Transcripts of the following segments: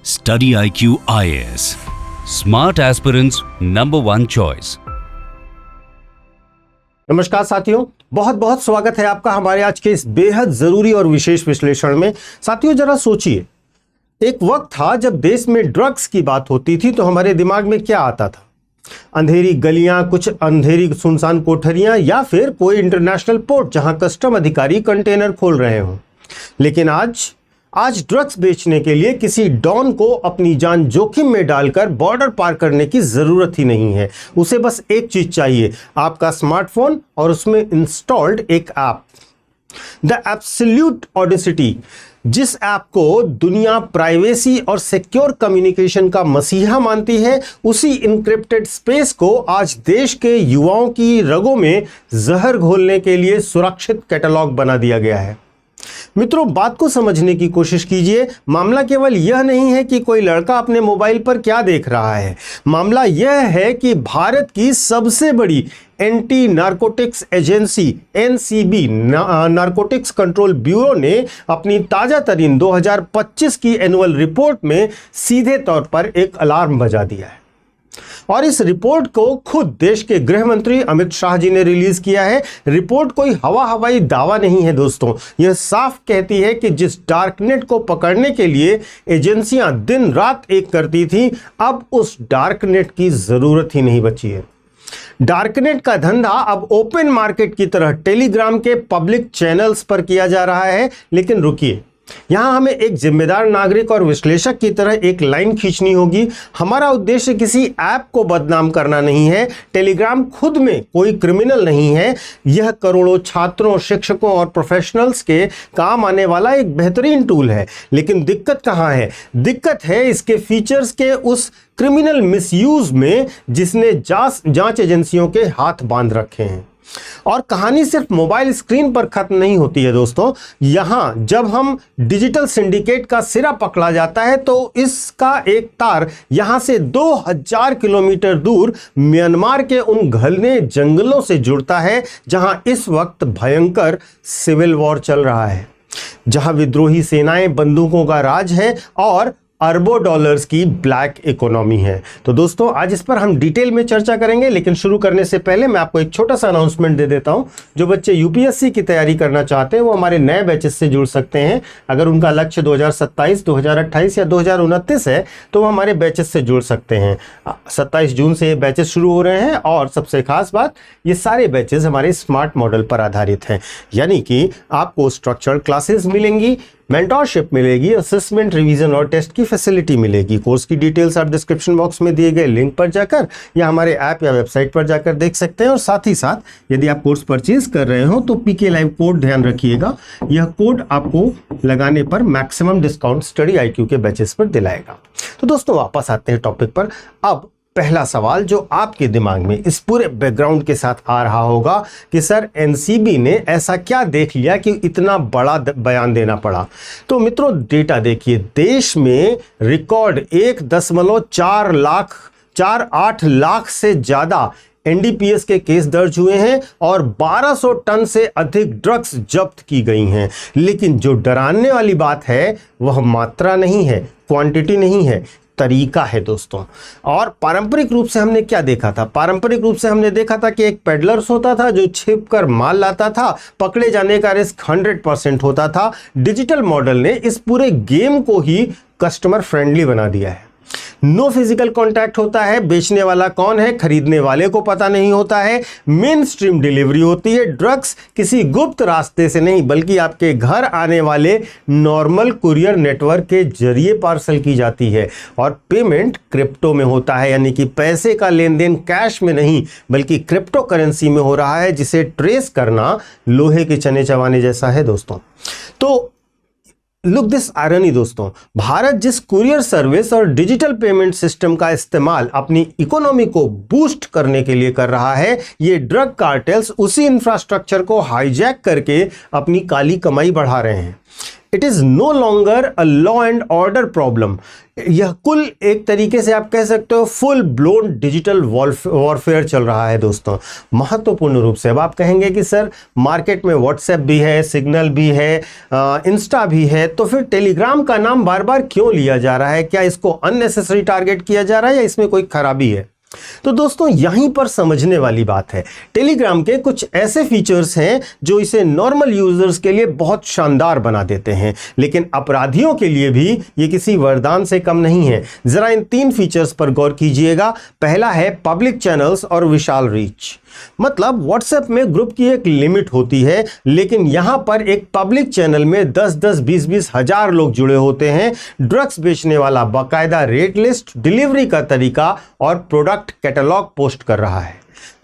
Study IQ IAS. Smart aspirants #1 choice. नमस्कार साथियों, बहुत बहुत स्वागत है आपका हमारे आज के इस बेहद जरूरी और विशेष विश्लेषण में। साथियों जरा सोचिए, एक वक्त था जब देश में ड्रग्स की बात होती थी तो हमारे दिमाग में क्या आता था? अंधेरी गलियां, कुछ अंधेरी सुनसान कोठरियां या फिर कोई इंटरनेशनल पोर्ट जहां कस्टम अधिकारी कंटेनर खोल रहे हों। लेकिन आज ड्रग्स बेचने के लिए किसी डॉन को अपनी जान जोखिम में डालकर बॉर्डर पार करने की जरूरत ही नहीं है। उसे बस एक चीज चाहिए, आपका स्मार्टफोन और उसमें इंस्टॉल्ड एक ऐप, द एब्सोल्यूट ऑडेसिटी। जिस ऐप को दुनिया प्राइवेसी और सिक्योर कम्युनिकेशन का मसीहा मानती है, उसी इनक्रिप्टेड स्पेस को आज देश के युवाओं की रगों में जहर घोलने के लिए सुरक्षित कैटलॉग बना दिया गया है। मित्रों, बात को समझने की कोशिश कीजिए। मामला केवल यह नहीं है कि कोई लड़का अपने मोबाइल पर क्या देख रहा है। मामला यह है कि भारत की सबसे बड़ी anti narcotics agency NCB, narcotics control bureau ने अपनी ताजा तरीन 2025 की एनुअल रिपोर्ट में सीधे तौर पर एक अलार्म बजा दिया है। और इस रिपोर्ट को खुद देश के गृह मंत्री अमित शाह जी ने रिलीज किया है। रिपोर्ट कोई हवाई दावा नहीं है दोस्तों, यह साफ कहती है कि जिस डार्कनेट को पकड़ने के लिए एजेंसियां दिन रात एक करती थी, अब उस डार्कनेट की जरूरत ही नहीं बची है। डार्कनेट का धंधा अब ओपन मार्केट की तरह टेलीग्राम के पब्लिक चैनल्स पर किया जा रहा है। लेकिन रुकिए, यहां हमें एक जिम्मेदार नागरिक और विश्लेषक की तरह एक लाइन खींचनी होगी। हमारा उद्देश्य किसी ऐप को बदनाम करना नहीं है। टेलीग्राम खुद में कोई क्रिमिनल नहीं है। यह करोड़ों छात्रों, शिक्षकों और प्रोफेशनल्स के काम आने वाला एक बेहतरीन टूल है। लेकिन दिक्कत कहां है? दिक्कत है इसके फीचर्स के उस क्रिमिनल मिसयूज में जिसने जांच एजेंसियों के हाथ बांध रखे हैं। और कहानी सिर्फ मोबाइल स्क्रीन पर खत्म नहीं होती है दोस्तों। यहां जब हम डिजिटल सिंडिकेट का सिरा पकड़ा जाता है तो इसका एक तार यहां से 2000 किलोमीटर दूर म्यांमार के उन घने जंगलों से जुड़ता है जहां इस वक्त भयंकर सिविल वॉर चल रहा है, जहां विद्रोही सेनाएं, बंदूकों का राज है और अरबों डॉलर्स की ब्लैक इकोनॉमी है। तो दोस्तों आज इस पर हम डिटेल में चर्चा करेंगे, लेकिन शुरू करने से पहले मैं आपको एक छोटा सा अनाउंसमेंट दे देता हूं। जो बच्चे यूपीएससी की तैयारी करना चाहते हैं वो हमारे नए बैचेस से जुड़ सकते हैं। अगर उनका लक्ष्य 2027, 2028 या 2029 है तो वो हमारे बैचेस से जुड़ सकते हैं। 27 जून से ये बैचेस शुरू हो रहे हैं और सबसे खास बात, ये सारे बैचेस हमारे स्मार्ट मॉडल पर आधारित हैं। यानी कि आपको स्ट्रक्चर्ड क्लासेस मिलेंगी, मेंटरशिप मिलेगी, असेसमेंट, रिवीजन और टेस्ट की फैसिलिटी मिलेगी। कोर्स की डिटेल्स आप डिस्क्रिप्शन बॉक्स में दिए गए लिंक पर जाकर या हमारे ऐप या वेबसाइट पर जाकर देख सकते हैं। और साथ ही साथ यदि आप कोर्स परचेज कर रहे हो तो पीके लाइव कोड ध्यान रखिएगा, यह कोड आपको लगाने पर मैक्सिमम डिस्काउंट स्टडी आईक्यू के बैचेस पर दिलाएगा। तो दोस्तों वापस आते हैं टॉपिक पर। अब पहला सवाल जो आपके दिमाग में इस पूरे बैकग्राउंड के साथ आ रहा होगा कि सर एनसीबी ने ऐसा क्या देख लिया कि इतना बड़ा बयान देना पड़ा। तो मित्रों डेटा देखिए, देश में रिकॉर्ड 1.48 लाख से ज्यादा एनडीपीएस के केस दर्ज हुए हैं और 1200 टन से अधिक ड्रग्स जब्त की गई हैं। लेकिन जो डराने वाली बात है वह मात्रा नहीं है, क्वांटिटी नहीं है, तरीका है दोस्तों। और पारंपरिक रूप से हमने क्या देखा था? पारंपरिक रूप से हमने देखा था कि एक पेडलर्स होता था जो छिप कर माल लाता था, पकड़े जाने का रिस्क 100% होता था। डिजिटल मॉडल ने इस पूरे गेम को ही कस्टमर फ्रेंडली बना दिया है। नो फिजिकल कांटेक्ट होता है, बेचने वाला कौन है खरीदने वाले को पता नहीं होता है, मेन स्ट्रीम डिलीवरी होती है। ड्रग्स किसी गुप्त रास्ते से नहीं बल्कि आपके घर आने वाले नॉर्मल कुरियर नेटवर्क के जरिए पार्सल की जाती है। और पेमेंट क्रिप्टो में होता है, यानी कि पैसे का लेन देन कैश में नहीं बल्कि क्रिप्टो करेंसी में हो रहा है, जिसे ट्रेस करना लोहे के चने चबाने जैसा है दोस्तों। तो लुक दिस आयरनी दोस्तों, भारत जिस कुरियर सर्विस और डिजिटल पेमेंट सिस्टम का इस्तेमाल अपनी इकोनॉमी को बूस्ट करने के लिए कर रहा है, ये ड्रग कार्टेल्स उसी इंफ्रास्ट्रक्चर को हाईजैक करके अपनी काली कमाई बढ़ा रहे हैं। It is no longer a law and order problem. यह कुल एक तरीके से आप कह सकते हो फुल ब्लोन डिजिटल वॉरफेयर चल रहा है दोस्तों, महत्वपूर्ण रूप से। अब आप कहेंगे कि सर मार्केट में व्हाट्सएप भी है, सिग्नल भी है, इंस्टा भी है, तो फिर टेलीग्राम का नाम बार बार क्यों लिया जा रहा है? क्या इसको अननेसेसरी टारगेट किया जा रहा है या इसमें कोई खराबी है? तो दोस्तों यहीं पर समझने वाली बात है। टेलीग्राम के कुछ ऐसे फीचर्स हैं जो इसे नॉर्मल यूजर्स के लिए बहुत शानदार बना देते हैं, लेकिन अपराधियों के लिए भी ये किसी वरदान से कम नहीं है। जरा इन 3 फीचर्स पर गौर कीजिएगा। पहला है पब्लिक चैनल्स और विशाल रीच। मतलब व्हाट्सएप में ग्रुप की एक लिमिट होती है, लेकिन यहां पर एक पब्लिक चैनल में 10-10, 20-20 हजार लोग जुड़े होते हैं। ड्रग्स बेचने वाला बाकायदा रेट लिस्ट, डिलीवरी का तरीका और प्रोडक्ट कैटलॉग पोस्ट कर रहा है।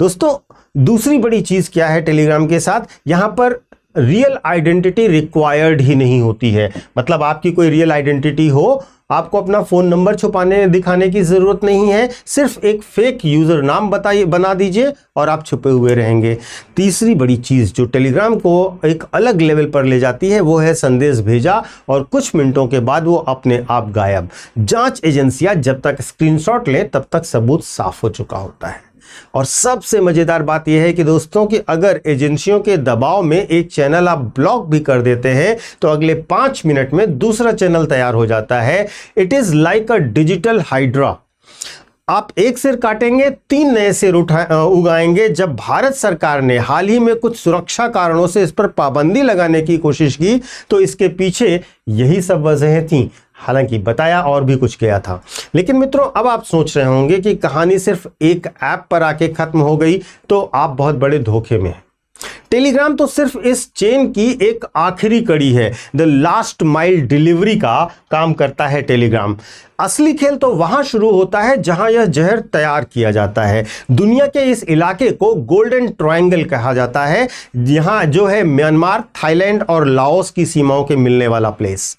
दोस्तों दूसरी बड़ी चीज क्या है टेलीग्राम के साथ? यहां पर रियल आइडेंटिटी रिक्वायर्ड ही नहीं होती है। मतलब आपकी कोई रियल आइडेंटिटी हो, आपको अपना फोन नंबर छुपाने दिखाने की जरूरत नहीं है, सिर्फ एक फेक यूजर नाम बना दीजिए और आप छुपे हुए रहेंगे। तीसरी बड़ी चीज जो टेलीग्राम को एक अलग लेवल पर ले जाती है वो है संदेश भेजा और कुछ मिनटों के बाद वो अपने आप गायब। जांच एजेंसियां जब तक स्क्रीनशॉट लें तब तक सबूत साफ हो चुका होता है। और सबसे मजेदार बात यह है कि दोस्तों कि अगर एजेंसियों के दबाव में एक चैनल आप ब्लॉक भी कर देते हैं तो अगले 5 मिनट में दूसरा चैनल तैयार हो जाता है। It is like a digital hydra. आप एक सिर काटेंगे 3 नए सिर उगाएंगे। जब भारत सरकार ने हाल ही में कुछ सुरक्षा कारणों से इस पर पाबंदी लगाने की कोशिश की तो इसके पीछे यही सब वजहें थीं। हालांकि बताया और भी कुछ गया था। लेकिन मित्रों अब आप सोच रहे होंगे कि कहानी सिर्फ एक ऐप पर आके खत्म हो गई, तो आप बहुत बड़े धोखे में हैं। टेलीग्राम तो सिर्फ इस चेन की एक आखिरी कड़ी है। द लास्ट माइल डिलीवरी का काम करता है टेलीग्राम। असली खेल तो वहां शुरू होता है जहां यह जहर तैयार किया जाता है। दुनिया के इस इलाके को गोल्डन ट्रायंगल कहा जाता है, यहां जो है म्यांमार, थाईलैंड और लाओस की सीमाओं के मिलने वाला प्लेस।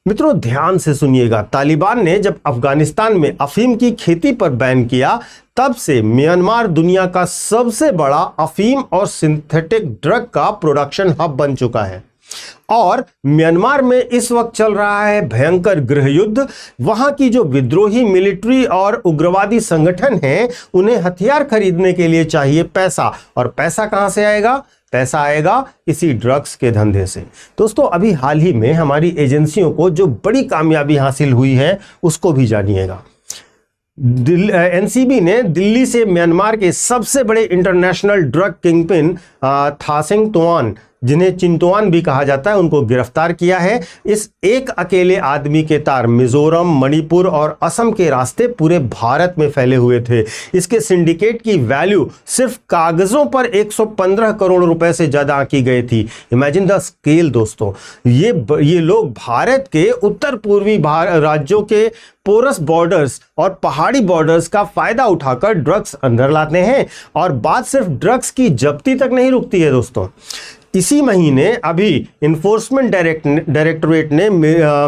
मित्रों ध्यान से सुनिएगा, तालिबान ने जब अफगानिस्तान में अफीम की खेती पर बैन किया तब से म्यांमार दुनिया का सबसे बड़ा अफीम और सिंथेटिक ड्रग का प्रोडक्शन हब बन चुका है। और म्यांमार में इस वक्त चल रहा है भयंकर गृह युद्ध। वहां की जो विद्रोही मिलिट्री और उग्रवादी संगठन हैं उन्हें हथियार खरीदने के लिए चाहिए पैसा, और पैसा कहां से आएगा? पैसा आएगा इसी ड्रग्स के धंधे से। दोस्तों अभी हाल ही में हमारी एजेंसियों को जो बड़ी कामयाबी हासिल हुई है उसको भी जानिएगा। एनसीबी ने दिल्ली से म्यांमार के सबसे बड़े इंटरनेशनल ड्रग किंगपिन थासिंग तोआन, जिन्हें चिंतुआन भी कहा जाता है, उनको गिरफ्तार किया है। इस एक अकेले आदमी के तार मिजोरम, मणिपुर और असम के रास्ते पूरे भारत में फैले हुए थे। इसके सिंडिकेट की वैल्यू सिर्फ कागजों पर 115 करोड़ रुपए से ज्यादा आंकी गई थी। इमेजिन द स्केल दोस्तों। ये लोग भारत के उत्तर पूर्वी राज्यों के पोरस बॉर्डर्स और पहाड़ी बॉर्डर्स का फायदा उठाकर ड्रग्स अंदर लाते हैं। और बात सिर्फ ड्रग्स की जब्ती तक नहीं रुकती है दोस्तों। इसी महीने अभी इन्फोर्समेंट डायरेक्टोरेट ने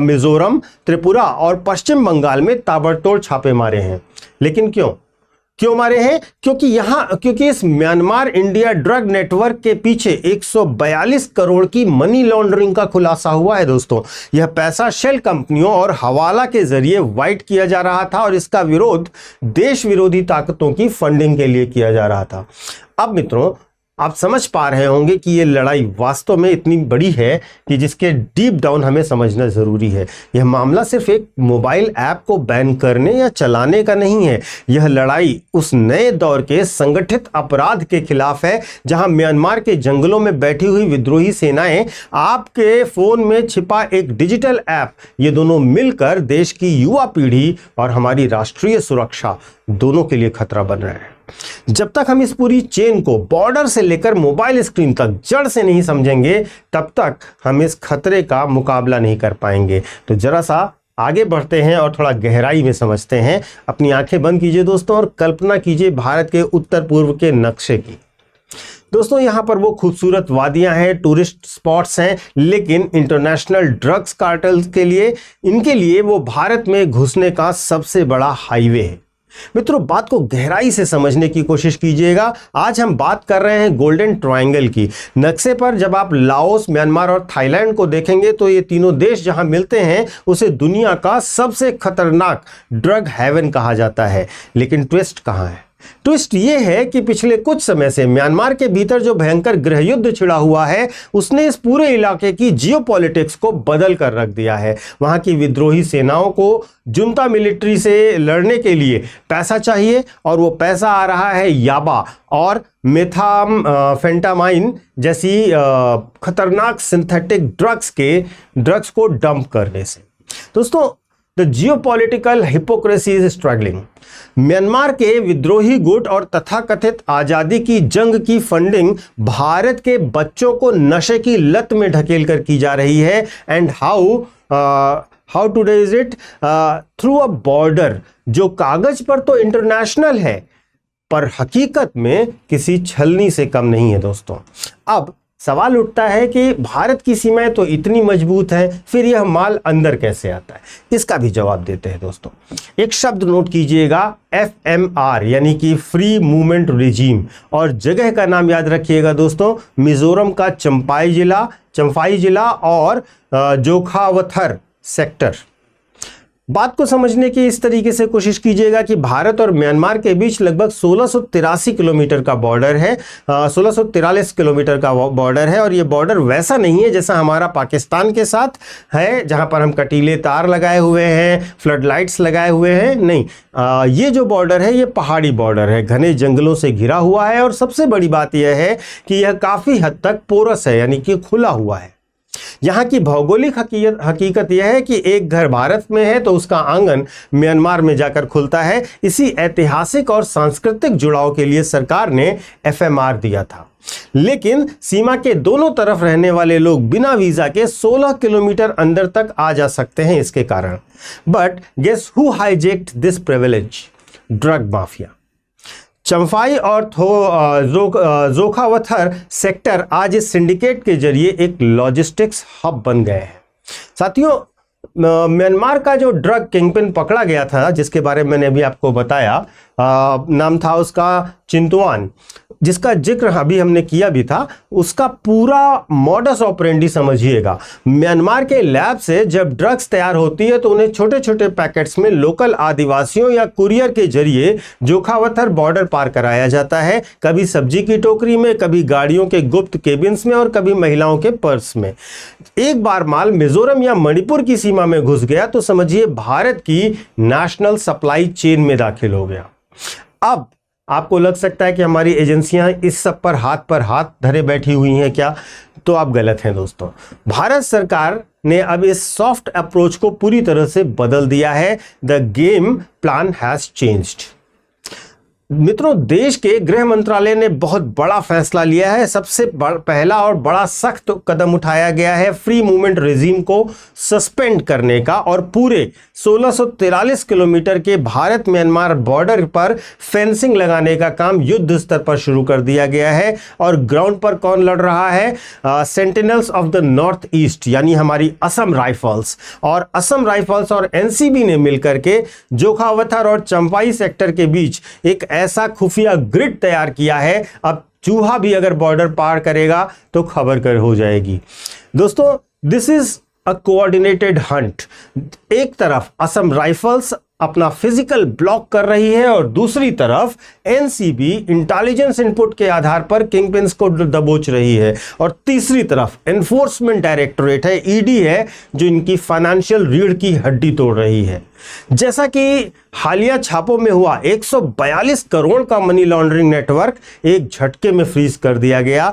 मिजोरम, त्रिपुरा और पश्चिम बंगाल में ताबड़तोड़ छापे मारे हैं। लेकिन क्यों मारे हैं? क्योंकि इस म्यांमार इंडिया ड्रग नेटवर्क के पीछे 142 करोड़ की मनी लॉन्ड्रिंग का खुलासा हुआ है दोस्तों। यह पैसा शेल कंपनियों और हवाला के जरिए वाइट किया जा रहा था और इसका विरोध देश विरोधी ताकतों की फंडिंग के लिए किया जा रहा था। अब मित्रों आप समझ पा रहे होंगे कि ये लड़ाई वास्तव में इतनी बड़ी है कि जिसके डीप डाउन हमें समझना जरूरी है। यह मामला सिर्फ एक मोबाइल ऐप को बैन करने या चलाने का नहीं है। यह लड़ाई उस नए दौर के संगठित अपराध के खिलाफ है जहां म्यांमार के जंगलों में बैठी हुई विद्रोही सेनाएं, आपके फोन में छिपा एक डिजिटल ऐप, ये दोनों मिलकर देश की युवा पीढ़ी और हमारी राष्ट्रीय सुरक्षा दोनों के लिए खतरा बन रहे हैं। जब तक हम इस पूरी चेन को बॉर्डर से लेकर मोबाइल स्क्रीन तक जड़ से नहीं समझेंगे तब तक हम इस खतरे का मुकाबला नहीं कर पाएंगे। तो जरा सा आगे बढ़ते हैं और थोड़ा गहराई में समझते हैं। अपनी आंखें बंद कीजिए दोस्तों और कल्पना कीजिए भारत के उत्तर पूर्व के नक्शे की। दोस्तों यहाँ पर वो खूबसूरत वादियां हैं, टूरिस्ट स्पॉट्स हैं, लेकिन इंटरनेशनल ड्रग्स कार्टेल्स के लिए, इनके लिए वो भारत में घुसने का सबसे बड़ा हाईवे है। मित्रों, बात को गहराई से समझने की कोशिश कीजिएगा। आज हम बात कर रहे हैं गोल्डन ट्रायंगल की। नक्शे पर जब आप लाओस, म्यांमार और थाईलैंड को देखेंगे तो ये तीनों देश जहां मिलते हैं उसे दुनिया का सबसे खतरनाक ड्रग हेवन कहा जाता है। लेकिन ट्विस्ट कहां है? ट्विस्ट ये है कि पिछले कुछ समय से म्यांमार के भीतर जो भयंकर गृहयुद्ध छिड़ा हुआ है उसने इस पूरे इलाके की जियोपॉलिटिक्स को बदल कर रख दिया है। वहां की विद्रोही सेनाओं को जुंता मिलिट्री से लड़ने के लिए पैसा चाहिए और वो पैसा आ रहा है याबा और मेथाम्फेटामाइन जैसी खतरनाक सिंथेटिक ड्रग्स को डंप करने से। दोस्तों, the geopolitical hypocrisy is struggling. Myanmar के विद्रोही गुट और तथाकथित आजादी की जंग की फंडिंग भारत के बच्चों को नशे की लत में ढकेल कर की जा रही है। And how today is it? Through a border जो कागज पर तो इंटरनेशनल है पर हकीकत में किसी छलनी से कम नहीं है। दोस्तों, अब सवाल उठता है कि भारत की सीमाएं तो इतनी मजबूत है, फिर यह माल अंदर कैसे आता है? इसका भी जवाब देते हैं। दोस्तों, एक शब्द नोट कीजिएगा, FMR यानी कि फ्री मूवमेंट रिजीम, और जगह का नाम याद रखिएगा दोस्तों, मिजोरम का चंफाई जिला और जोखावथर सेक्टर। बात को समझने की इस तरीके से कोशिश कीजिएगा कि भारत और म्यांमार के बीच लगभग 1683 किलोमीटर का बॉर्डर है, 1643 किलोमीटर का बॉर्डर है। और ये बॉर्डर वैसा नहीं है जैसा हमारा पाकिस्तान के साथ है जहां पर हम कटीले तार लगाए हुए हैं, फ्लड लाइट्स लगाए हुए हैं। नहीं, ये जो बॉर्डर है ये पहाड़ी बॉर्डर है, घने जंगलों से घिरा हुआ है। और सबसे बड़ी बात यह है कि यह काफ़ी हद तक पोरस है, यानी कि खुला हुआ है। यहाँ की भौगोलिक हकीकत यह है कि एक घर भारत में है तो उसका आंगन म्यांमार में जाकर खुलता है। इसी ऐतिहासिक और सांस्कृतिक जुड़ाव के लिए सरकार ने FMR दिया था। लेकिन सीमा के दोनों तरफ रहने वाले लोग बिना वीजा के 16 किलोमीटर अंदर तक आ जा सकते हैं इसके कारण। But guess who hijacked this privilege? Drug mafia. Champhai और जोखावथर सेक्टर आज इस सिंडिकेट के जरिए एक लॉजिस्टिक्स हब बन गए हैं। साथियों, म्यांमार का जो ड्रग किंगपिन पकड़ा गया था, जिसके बारे में मैंने अभी आपको बताया, नाम था उसका चिंतुआन, जिसका जिक्र अभी हमने किया भी था, उसका पूरा मॉडस ऑपरेंडी समझिएगा। म्यांमार के लैब से जब ड्रग्स तैयार होती है तो उन्हें छोटे छोटे पैकेट्स में लोकल आदिवासियों या कुरियर के जरिए जोखावथर बॉर्डर पार कराया जाता है, कभी सब्जी की टोकरी में, कभी गाड़ियों के गुप्त केबिन्स में और कभी महिलाओं के पर्स में। एक बार माल मिजोरम या मणिपुर की सीमा में घुस गया तो समझिए भारत की नेशनल सप्लाई चेन में दाखिल हो गया। अब आपको लग सकता है कि हमारी एजेंसियां इस सब पर हाथ धरे बैठी हुई हैं क्या? तो आप गलत हैं दोस्तों। भारत सरकार ने अब इस सॉफ्ट अप्रोच को पूरी तरह से बदल दिया है। The game plan has changed. मित्रों, देश के गृह मंत्रालय ने बहुत बड़ा फैसला लिया है। सबसे पहला और बड़ा सख्त कदम उठाया गया है फ्री मूवमेंट रेजिम को सस्पेंड करने का, और पूरे 1643 किलोमीटर के भारत म्यांमार बॉर्डर पर फेंसिंग लगाने का काम युद्ध स्तर पर शुरू कर दिया गया है। और ग्राउंड पर कौन लड़ रहा है? Sentinels of the north east यानी हमारी असम राइफल्स, और असम राइफल्स और NCB ने मिलकर के जोखावथर और चंफाई सेक्टर के बीच एक ऐसा खुफिया ग्रिड तैयार किया है। अब चूहा भी अगर बॉर्डर पार करेगा तो खबर कर हो जाएगी। दोस्तों, this is a coordinated Hunt. एक तरफ असम राइफल्स अपना फिजिकल ब्लॉक कर रही है और दूसरी तरफ NCB इंटेलिजेंस इनपुट के आधार पर किंगपिन्स को दबोच रही है, और तीसरी तरफ एनफोर्समेंट डायरेक्टोरेट है, ED है, जो इनकी फाइनेंशियल रीढ़ की हड्डी तोड़ रही है। जैसा कि हालिया छापों में हुआ, 142 करोड़ का मनी लॉन्ड्रिंग नेटवर्क एक झटके में फ्रीज कर दिया गया।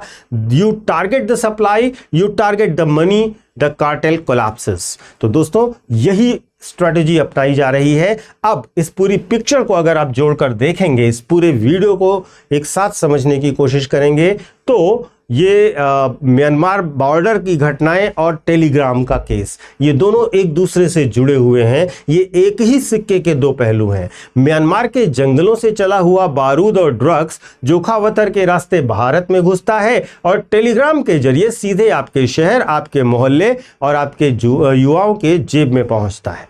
You target the supply, you target the money, the cartel collapses. तो दोस्तों, यही स्ट्रेटेजी अपनाई जा रही है। अब इस पूरी पिक्चर को अगर आप जोड़कर देखेंगे, इस पूरे वीडियो को एक साथ समझने की कोशिश करेंगे, तो ये म्यांमार बॉर्डर की घटनाएं और टेलीग्राम का केस, ये दोनों एक दूसरे से जुड़े हुए हैं। ये एक ही सिक्के के दो पहलू हैं। म्यांमार के जंगलों से चला हुआ बारूद और ड्रग्स जोखावतर के रास्ते भारत में घुसता है, और टेलीग्राम के जरिए सीधे आपके शहर, आपके मोहल्ले और आपके युवाओं के जेब में पहुंचता है।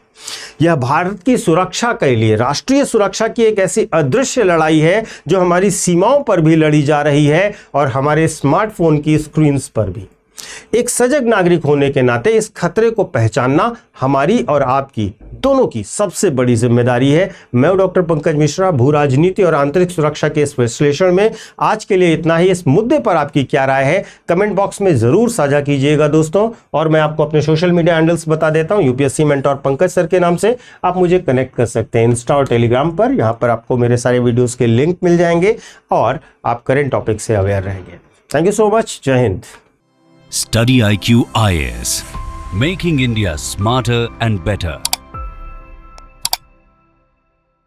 यह भारत की सुरक्षा के लिए, राष्ट्रीय सुरक्षा की एक ऐसी अदृश्य लड़ाई है जो हमारी सीमाओं पर भी लड़ी जा रही है और हमारे स्मार्टफोन की स्क्रीन्स पर भी। एक सजग नागरिक होने के नाते इस खतरे को पहचानना हमारी और आपकी दोनों की सबसे बड़ी जिम्मेदारी है। मैं डॉक्टर पंकज मिश्रा, भू राजनीति और आंतरिक सुरक्षा के इस विश्लेषण में आज के लिए इतना ही। इस मुद्दे पर आपकी क्या राय है कमेंट बॉक्स में जरूर साझा कीजिएगा दोस्तों। और मैं आपको अपने सोशल मीडिया हैंडल्स बता देता हूं। यूपीएससी मेंटोर पंकज सर के नाम से आप मुझे कनेक्ट कर सकते हैं इंस्टा और टेलीग्राम पर। यहां पर आपको मेरे सारे वीडियोस के लिंक मिल जाएंगे और आप करेंट टॉपिक से अवेयर रहेंगे। Thank you so much. जय Hind. Study IQ IAS, making India smarter and better.